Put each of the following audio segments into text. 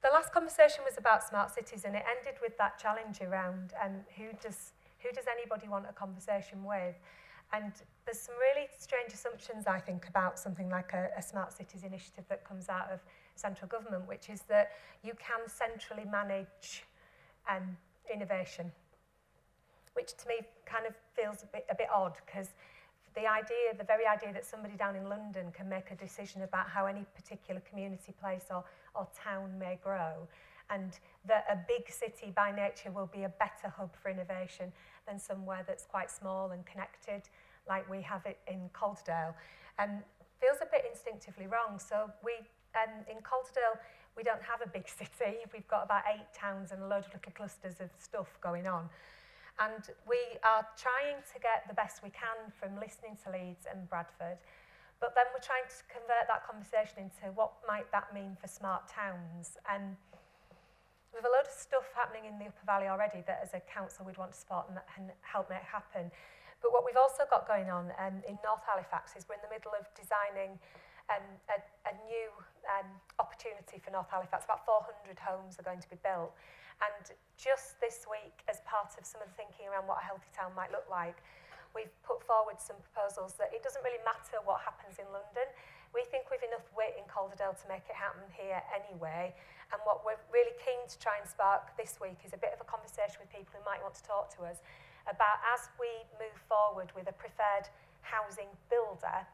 the last conversation was about smart cities, and it ended with that challenge around who does anybody want a conversation with? And there's some really strange assumptions, I think, about something like a smart cities initiative that comes out of central government, which is that you can centrally manage innovation, which to me kind of feels a bit odd, because the very idea that somebody down in London can make a decision about how any particular community, place or town may grow, and that a big city by nature will be a better hub for innovation than somewhere that's quite small and connected, like we have it in Calderdale, feels a bit instinctively wrong. So in Calderdale, we don't have a big city. We've got about 8 towns and a load of little clusters of stuff going on. And we are trying to get the best we can from listening to Leeds and Bradford, but then we're trying to convert that conversation into what might that mean for smart towns. And we have a load of stuff happening in the Upper Valley already that as a council we'd want to support and help make happen. But what we've also got going on in North Halifax is we're in the middle of designing a new opportunity for North Halifax. About 400 homes are going to be built. And just this week, as part of some of the thinking around what a healthy town might look like, we've put forward some proposals that it doesn't really matter what happens in London. We think we've enough wit in Calderdale to make it happen here anyway. And what we're really keen to try and spark this week is a bit of a conversation with people who might want to talk to us about, as we move forward with a preferred housing builder,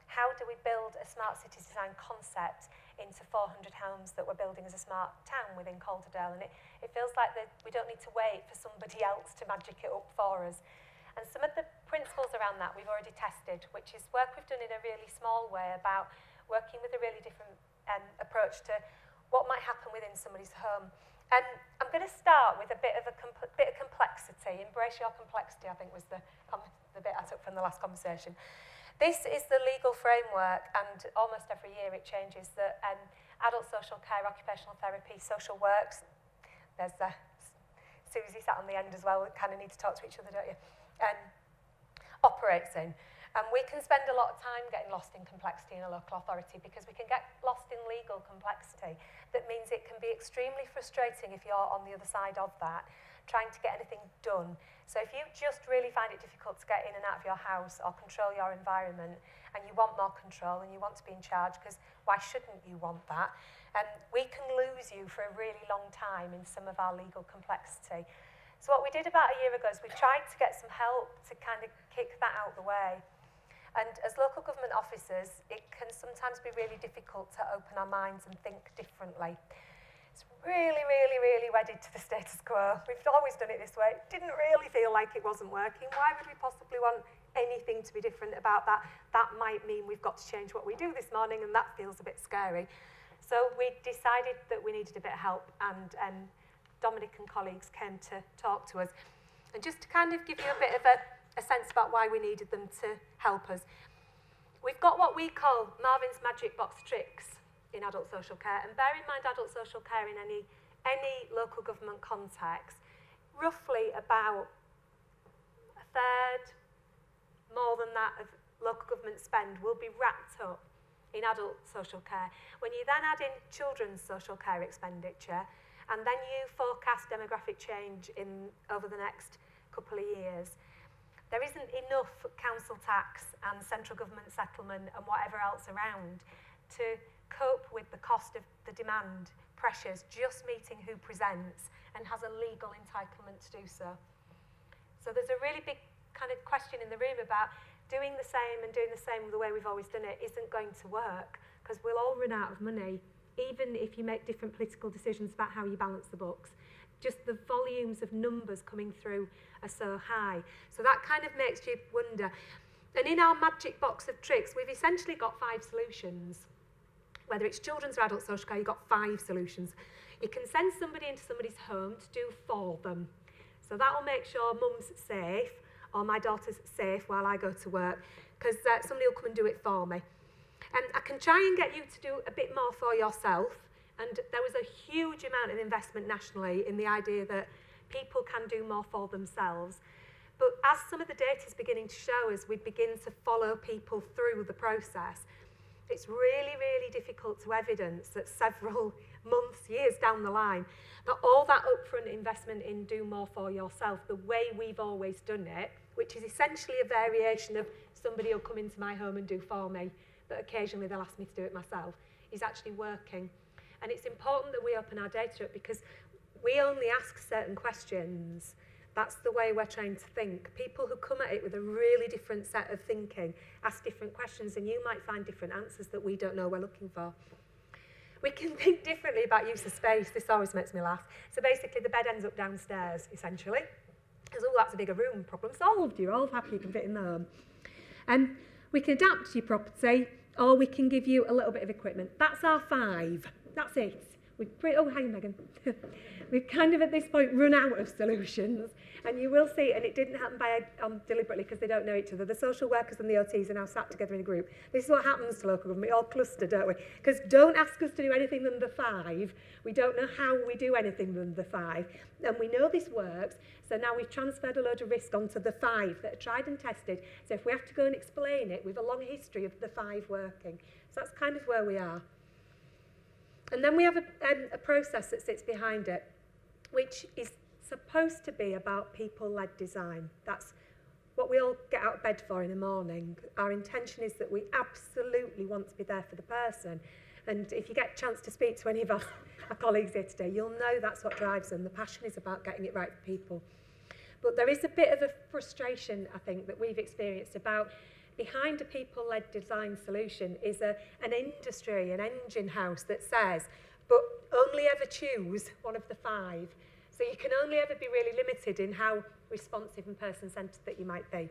how do we build a smart cities design concept into 400 homes that we're building as a smart town within Calderdale? And it feels like that we don't need to wait for somebody else to magic it up for us. And some of the principles around that we've already tested, which is work we've done in a really small way about working with a really different approach to what might happen within somebody's home. And I'm going to start with a bit of complexity. Embrace your complexity, I think, was the bit I took from the last conversation. This is the legal framework, and almost every year it changes, that adult social care, occupational therapy, social works, there's Susie sat on the end as well, we kind of need to talk to each other, don't you, operates in. And we can spend a lot of time getting lost in complexity in a local authority, because we can get lost in legal complexity. That means it can be extremely frustrating if you're on the other side of that, trying to get anything done. So if you just really find it difficult to get in and out of your house or control your environment, and you want more control and you want to be in charge, because why shouldn't you want that? We can lose you for a really long time in some of our legal complexity. So what we did about a year ago is we tried to get some help to kind of kick that out the way. And as local government officers, it can sometimes be really difficult to open our minds and think differently. It's really, really, really wedded to the status quo. We've always done it this way. It didn't really feel like it wasn't working. Why would we possibly want anything to be different about that? That might mean we've got to change what we do this morning, and that feels a bit scary. So we decided that we needed a bit of help, and Dominic and colleagues came to talk to us. And just to kind of give you a bit of a sense about why we needed them to help us, we've got what we call Marvin's Magic Box tricks in adult social care. And bear in mind, adult social care in any local government context, roughly about a third, more than that, of local government spend will be wrapped up in adult social care. When you then add in children's social care expenditure, and then you forecast demographic change over the next couple of years, there isn't enough council tax and central government settlement and whatever else around to cope with the cost of the demand pressures, just meeting who presents and has a legal entitlement to do so. So there's a really big kind of question in the room about doing the same the way we've always done it isn't going to work, because we'll all run out of money, even if you make different political decisions about how you balance the books. Just the volumes of numbers coming through are so high. So that kind of makes you wonder. And in our magic box of tricks, we've essentially got 5 solutions. Whether it's children's or adult social care, you've got 5 solutions. You can send somebody into somebody's home to do for them. So that will make sure mum's safe, or my daughter's safe while I go to work, because somebody will come and do it for me. And I can try and get you to do a bit more for yourself. And there was a huge amount of investment nationally in the idea that people can do more for themselves. But as some of the data is beginning to show us, we begin to follow people through the process. It's really, really difficult difficult to evidence that several months, years down the line, that all that upfront investment in do more for yourself, the way we've always done it, which is essentially a variation of somebody will come into my home and do for me, but occasionally they'll ask me to do it myself, is actually working. And it's important that we open our data up because we only ask certain questions. That's the way we're trained to think. People who come at it with a really different set of thinking ask different questions, and you might find different answers that we don't know we're looking for. We can think differently about use of space. This always makes me laugh. So basically, the bed ends up downstairs, essentially. Because, oh, that's a bigger room, problem solved. You're all happy you can fit in the home. And we can adapt to your property, or we can give you a little bit of equipment. That's our 5. That's it. Oh, hang on, Megan. We've kind of at this point run out of solutions, and you will see, and it didn't happen deliberately because they don't know each other. The social workers and the OTs are now sat together in a group. This is what happens to local government. We all cluster, don't we? Because don't ask us to do anything than the 5. We don't know how we do anything than the 5. And we know this works, so now we've transferred a load of risk onto the 5 that are tried and tested. So if we have to go and explain it, we've a long history of the 5 working. So that's kind of where we are. And then we have a process that sits behind it, which is supposed to be about people-led design. That's what we all get out of bed for in the morning. Our intention is that we absolutely want to be there for the person. And if you get a chance to speak to any of our colleagues here today, you'll know that's what drives them. The passion is about getting it right for people. But there is a bit of a frustration, I think, that we've experienced about behind a people-led design solution is an industry, an engine house that says, but only ever choose one of the 5. So you can only ever be really limited in how responsive and person-centred that you might be.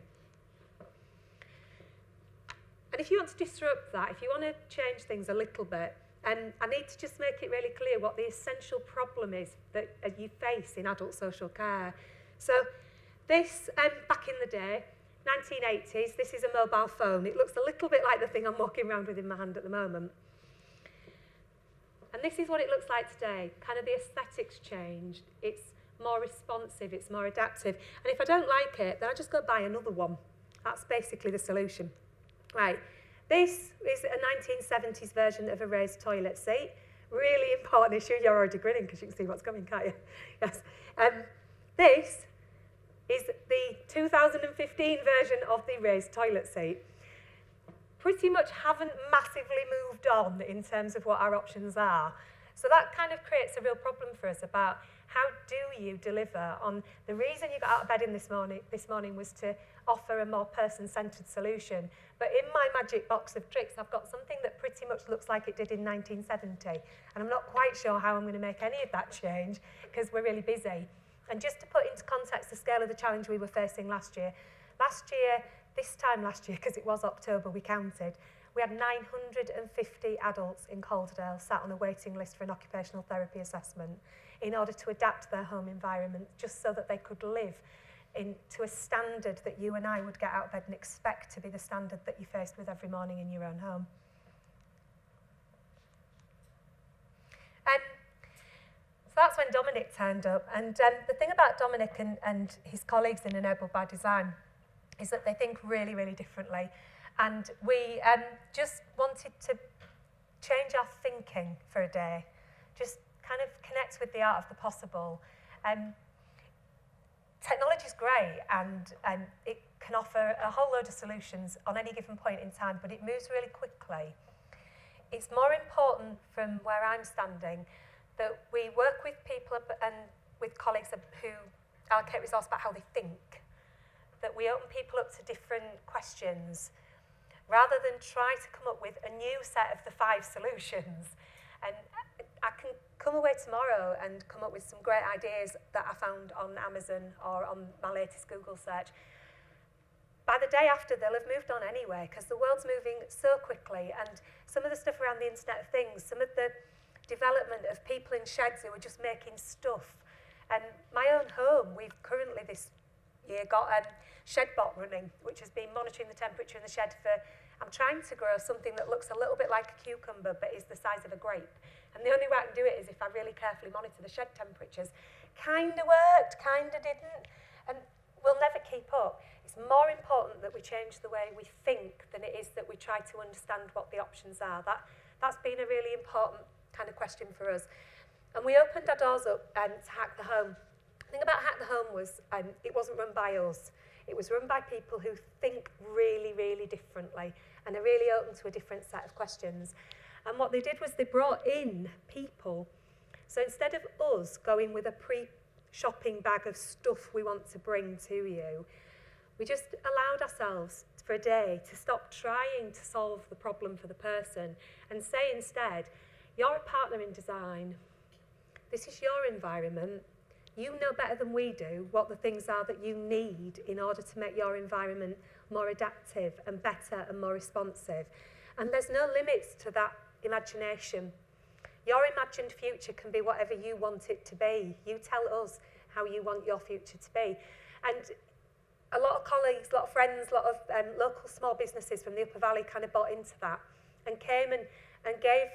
And if you want to disrupt that, if you want to change things a little bit, I need to just make it really clear what the essential problem is that you face in adult social care. So this, back in the day, 1980s, this is a mobile phone. It looks a little bit like the thing I'm walking around with in my hand at the moment. And this is what it looks like today. Kind of the aesthetics changed. It's more responsive, it's more adaptive. And if I don't like it, then I just go buy another one. That's basically the solution. Right, this is a 1970s version of a raised toilet seat. Really important issue. You're already grinning because you can see what's coming, can't you? Yes. This is the 2015 version of the raised toilet seat. Pretty much haven't massively moved on in terms of what our options are. So that kind of creates a real problem for us about how do you deliver on the reason you got out of bed this morning was to offer a more person-centred solution. But in my magic box of tricks, I've got something that pretty much looks like it did in 1970. And I'm not quite sure how I'm going to make any of that change because we're really busy. And just to put into context the scale of the challenge we were facing last year, this time last year, because it was October, we counted, we had 950 adults in Calderdale sat on a waiting list for an occupational therapy assessment in order to adapt their home environment just so that they could live to a standard that you and I would get out of bed and expect to be the standard that you faced with every morning in your own home. So that's when Dominic turned up. And the thing about Dominic and his colleagues in Enabled by Design is that they think really, really differently. And we just wanted to change our thinking for a day, just kind of connect with the art of the possible. Technology is great and it can offer a whole load of solutions on any given point in time, but it moves really quickly. It's more important from where I'm standing that we work with people and with colleagues who allocate resource about how they think, that we open people up to different questions, rather than try to come up with a new set of the 5 solutions. And I can come away tomorrow and come up with some great ideas that I found on Amazon or on my latest Google search. By the day after, they'll have moved on anyway, because the world's moving so quickly, and some of the stuff around the Internet of Things, some of the development of people in sheds who are just making stuff. And my own home, we've currently this year got ShedBot running, which has been monitoring the temperature in the shed for, I'm trying to grow something that looks a little bit like a cucumber, but is the size of a grape. And the only way I can do it is if I really carefully monitor the shed temperatures. Kinda worked, kinda didn't, and we'll never keep up. It's more important that we change the way we think than it is that we try to understand what the options are. that's been a really important kind of question for us. And we opened our doors up to Hack the Home. The thing about Hack the Home was it wasn't run by us. It was run by people who think really, really differently and are really open to a different set of questions. And what they did was they brought in people. So instead of us going with a pre-shopping bag of stuff we want to bring to you, we just allowed ourselves for a day to stop trying to solve the problem for the person and say instead, you're a partner in design. This is your environment. You know better than we do what the things are that you need in order to make your environment more adaptive and better and more responsive. And there's no limits to that imagination. Your imagined future can be whatever you want it to be. You tell us how you want your future to be. And a lot of colleagues, a lot of friends, a lot of local small businesses from the Upper Valley kind of bought into that and came and gave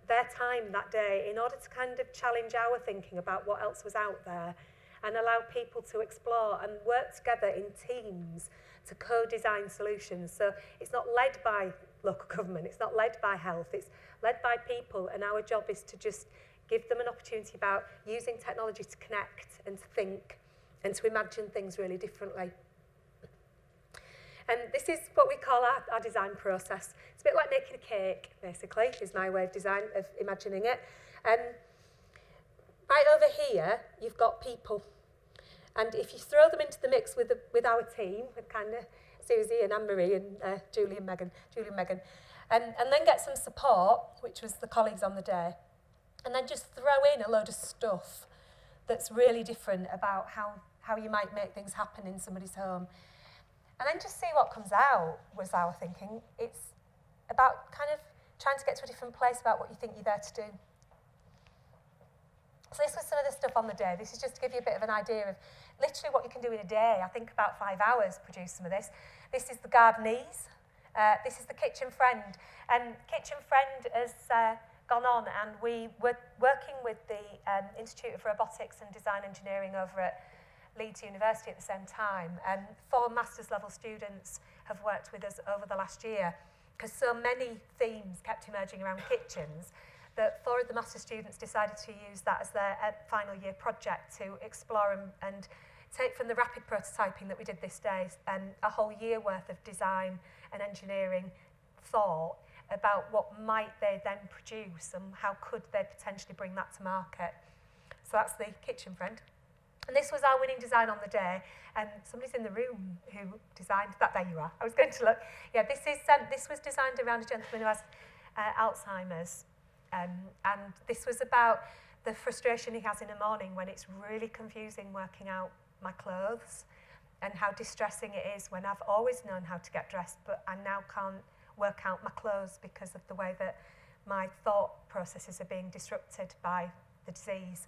their time that day in order to kind of challenge our thinking about what else was out there and allow people to explore and work together in teams to co-design solutions. So it's not led by local government, it's not led by health, it's led by people, and our job is to just give them an opportunity about using technology to connect and to think and to imagine things really differently. And this is what we call our design process. It's a bit like making a cake, basically, is my way of imagining it. Right over here, you've got people. And if you throw them into the mix with our team, with kind of Susie and Anne-Marie and Julie and Megan, and then get some support, which was the colleagues on the day, and then just throw in a load of stuff that's really different about how you might make things happen in somebody's home. And then just see what comes out, was our thinking. It's about kind of trying to get to a different place about what you think you're there to do. So this was some of the stuff on the day. This is just to give you a bit of an idea of literally what you can do in a day. I think about 5 hours produce some of this. This is the Gardenese. This is the Kitchen Friend. And Kitchen Friend has gone on, and we were working with the Institute of Robotics and Design Engineering over at Leeds University at the same time. 4 master's level students have worked with us over the last year because so many themes kept emerging around kitchens that 4 of the master's students decided to use that as their final year project to explore and take from the rapid prototyping that we did this day a whole year worth of design and engineering thought about what might they then produce and how could they potentially bring that to market. So that's the Kitchen Friend. And this was our winning design on the day. And somebody's in the room who designed that. There you are. I was going to look. Yeah, this was designed around a gentleman who has Alzheimer's. And this was about the frustration he has in the morning when it's really confusing working out my clothes and how distressing it is when I've always known how to get dressed, but I now can't work out my clothes because of the way that my thought processes are being disrupted by the disease.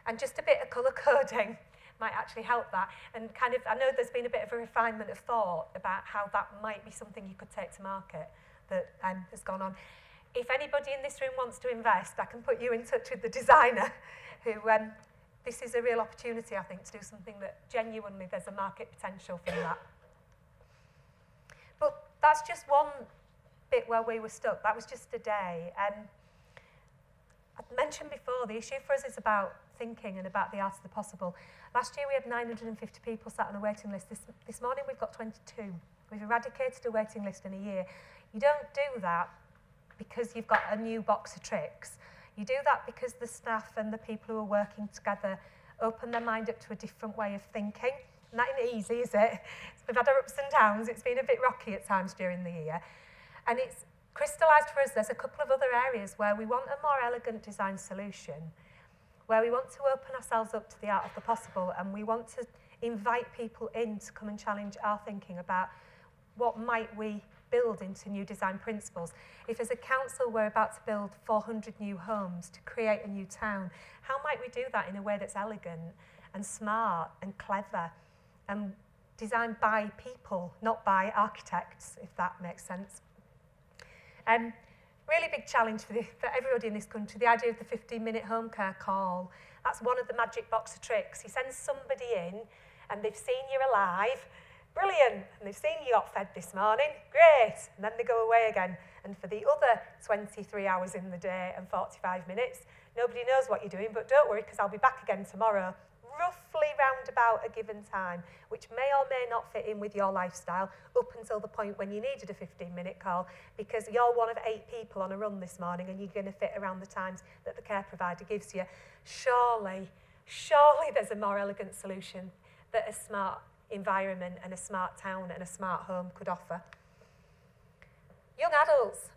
And just a bit of colour coding might actually help that. And kind of, I know there's been a bit of a refinement of thought about how that might be something you could take to market that has gone on. If anybody in this room wants to invest, I can put you in touch with the designer who, this is a real opportunity, I think, to do something that genuinely there's a market potential for that. But that's just one bit where we were stuck. That was just a day. I mentioned before, the issue for us is about thinking and about the art of the possible. Last year we had 950 people sat on a waiting list. This morning we've got 22. We've eradicated a waiting list in a year. You don't do that because you've got a new box of tricks. You do that because the staff and the people who are working together open their mind up to a different way of thinking. And that ain't easy, is it? We've had our ups and downs. It's been a bit rocky at times during the year. And it's crystallised for us, there's a couple of other areas where we want a more elegant design solution, where we want to open ourselves up to the art of the possible, and we want to invite people in to come and challenge our thinking about what might we build into new design principles. If as a council we're about to build 400 new homes to create a new town, how might we do that in a way that's elegant and smart and clever and designed by people, not by architects, if that makes sense? Really big challenge for everybody in this country, the idea of the 15-minute home care call. That's one of the magic box of tricks. He sends somebody in and they've seen you're alive, brilliant, and they've seen you got fed this morning, great, and then they go away again And for the other 23 hours in the day and 45 minutes, nobody knows what you're doing, but don't worry, because I'll be back again tomorrow, roughly round about a given time, which may or may not fit in with your lifestyle up until the point when you needed a 15-minute call, because you're one of 8 people on a run this morning and you're going to fit around the times that the care provider gives you. Surely there's a more elegant solution that a smart environment and a smart town and a smart home could offer. Young adults.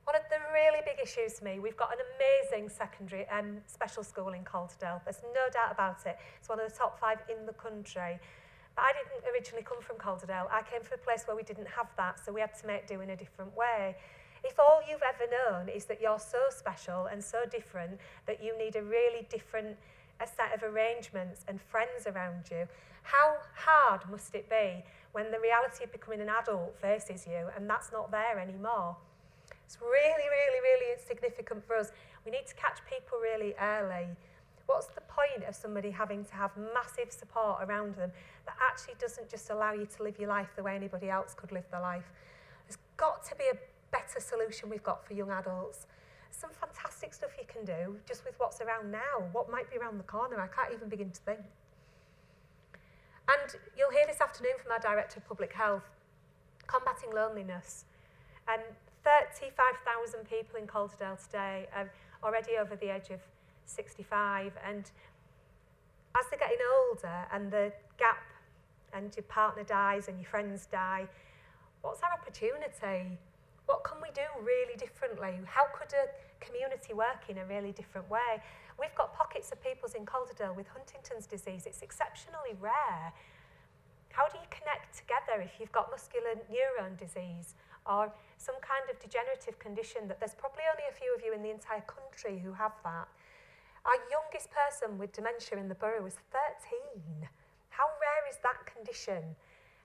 One of the really big issues for me, we've got an amazing secondary special school in Calderdale. There's no doubt about it. It's one of the top 5 in the country. But I didn't originally come from Calderdale. I came from a place where we didn't have that, so we had to make do in a different way. If all you've ever known is that you're so special and so different that you need a really different set of arrangements and friends around you, how hard must it be when the reality of becoming an adult faces you and that's not there anymore? It's really, really, really significant for us. We need to catch people really early. What's the point of somebody having to have massive support around them that actually doesn't just allow you to live your life the way anybody else could live their life? There's got to be a better solution we've got for young adults. Some fantastic stuff you can do just with what's around now, what might be around the corner. I can't even begin to think. And you'll hear this afternoon from our Director of Public Health, combating loneliness. And 35,000 people in Calderdale today are already over the age of 65, and as they're getting older and the gap and your partner dies and your friends die, what's our opportunity? What can we do really differently? How could a community work in a really different way? We've got pockets of people in Calderdale with Huntington's disease. It's exceptionally rare. How do you connect together if you've got muscular neuron disease or some kind of degenerative condition that there's probably only a few of you in the entire country who have that? Our youngest person with dementia in the borough was 13. How rare is that condition?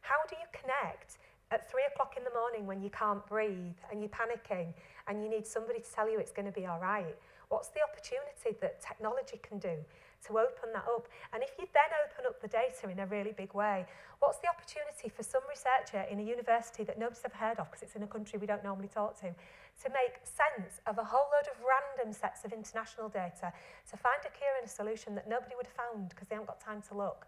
How do you connect at 3 o'clock in the morning when you can't breathe and you're panicking and you need somebody to tell you it's going to be all right? What's the opportunity that technology can do to open that up? And if you then open up the data in a really big way, what's the opportunity for some researcher in a university that nobody's ever heard of, because it's in a country we don't normally talk to make sense of a whole load of random sets of international data, to find a cure and a solution that nobody would have found because they haven't got time to look?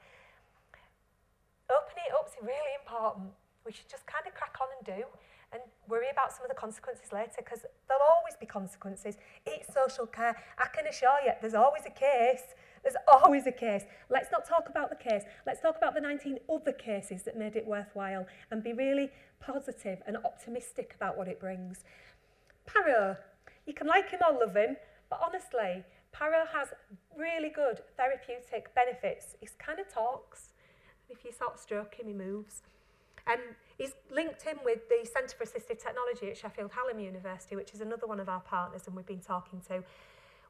Opening it up is really important. We should just kind of crack on and do, and worry about some of the consequences later, because there'll always be consequences. It's social care. I can assure you, there's always a case. There's always a case. Let's not talk about the case. Let's talk about the 19 other cases that made it worthwhile and be really positive and optimistic about what it brings. Paro, you can like him or love him, but honestly, Paro has really good therapeutic benefits. He kind of talks. If you sort of stroke him, he moves. He's linked in with the Centre for Assistive Technology at Sheffield Hallam University, which is another one of our partners and we've been talking to.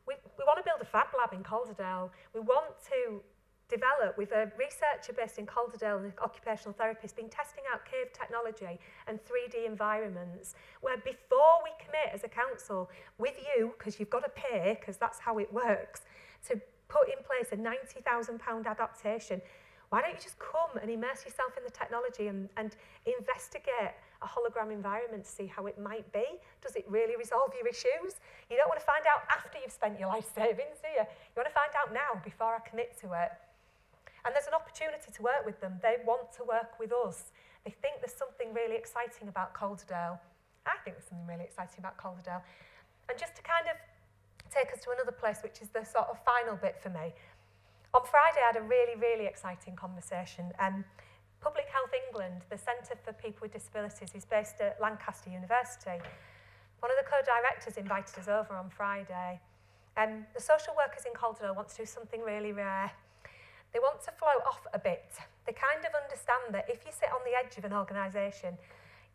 We want to build a fab lab in Calderdale. We want to develop, with a researcher based in Calderdale and an occupational therapist, been testing out cave technology and 3D environments, where before we commit as a council with you, because you've got to pay, because that's how it works, to put in place a £90,000 adaptation, why don't you just come and immerse yourself in the technology and investigate a hologram environment to see how it might be? Does it really resolve your issues? You don't want to find out after you've spent your life savings, do you? You want to find out now before I commit to it. And there's an opportunity to work with them. They want to work with us. They think there's something really exciting about Calderdale. I think there's something really exciting about Calderdale. And just to kind of take us to another place, which is the sort of final bit for me. On Friday, I had a really, really exciting conversation. Public Health England, the Centre for People with Disabilities, is based at Lancaster University. One of the co-directors invited us over on Friday. The social workers in Calderdale want to do something really rare. They want to float off a bit. They kind of understand that if you sit on the edge of an organisation,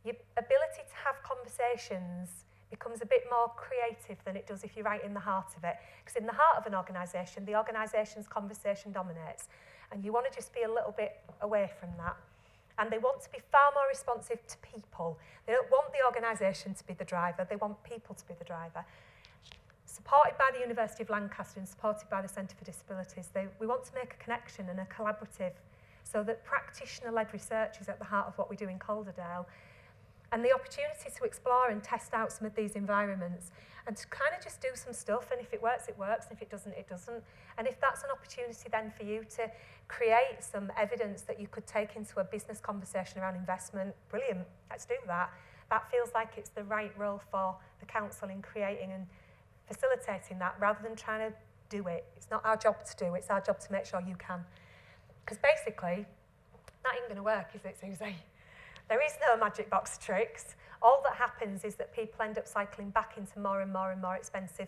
your ability to have conversations becomes a bit more creative than it does if you're right in the heart of it. Because in the heart of an organisation, the organisation's conversation dominates. And you want to just be a little bit away from that. And they want to be far more responsive to people. They don't want the organisation to be the driver, they want people to be the driver. Supported by the University of Lancaster and supported by the Centre for Disabilities, we want to make a connection and a collaborative so that practitioner-led research is at the heart of what we do in Calderdale. And the opportunity to explore and test out some of these environments and to kind of just do some stuff, and if it works, it works, and if it doesn't, it doesn't. And if that's an opportunity then for you to create some evidence that you could take into a business conversation around investment, brilliant, let's do that. That feels like it's the right role for the council in creating and facilitating that, rather than trying to do it. It's not our job to do, it's our job to make sure you can. Because basically, that ain't going to work, is it, Susie? There is no magic box tricks. All that happens is that people end up cycling back into more and more and more expensive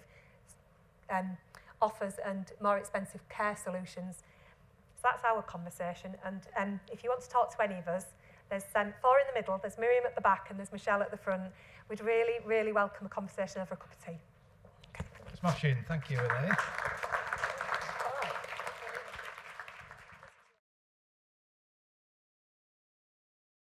offers and more expensive care solutions. So that's our conversation. And if you want to talk to any of us, there's 4 in the middle, there's Miriam at the back, and there's Michelle at the front. We'd really, really welcome a conversation over a cup of tea. Smashing. Thank you, Elaine.